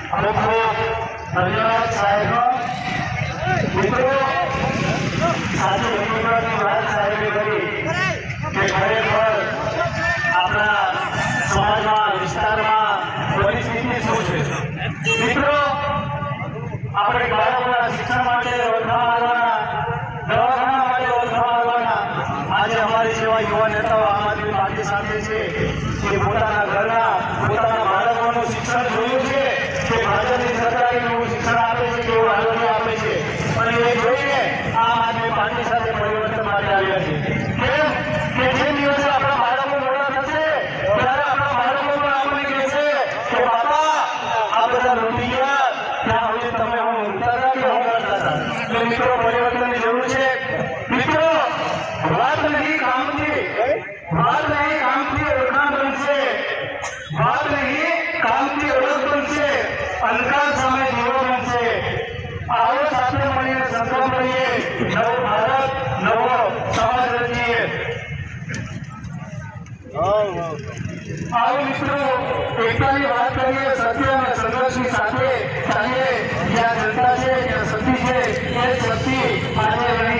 ખૂબ ખૂબ ધન્યવાદ સાહેબનો મિત્રો સાચી હકીકતની વાત સાહેબે કરી કે ખરેખર આપણા સમાજમાં વિસ્તારમાં પરિસ્થિતિ શું છે મિત્રો આપણે બાળકોના શિક્ષણ માટે ઓળખા મારવાના દવાખાના માટે ઓળખા મારવાના આજે અમારી જેવા યુવા નેતાઓ આમ આદમી પાર્ટી સાથે છે કે પોતાના ઘરના પોતાના બાળકોનું શિક્ષણ જોયું છે કે ભાજપની સરકારે કેવું શિક્ષણ આપે છે કેવું આરોગ્ય આપે છે અને એ જોઈને આમ આદમી પાર્ટી સાથે પરિવર્તન માટે આવ્યા છે કેમ કે જે દિવસે આપણા બાળકો મોટા થશે ત્યારે આપણા બાળકો પણ આપણને કહેશે કે બાપા આ બધા લૂંટી ગયા ત્યાં સુધી તમે હું ઉઠતા હતા કે હું કરતા હતા એટલે મિત્રો પરિવર્તનની જરૂર છે મિત્રો વાત નહીં કામથી ઓળખાણ બનશે વાત નહીં કામથી ઓળખ બનશે અંધકાર સામે દીવો બનશે આવો સાથે મળીને સંકલ્પ લઈએ નવો ભારત નવો સમાજ રચીએ આવો મિત્રો એકતાની વાત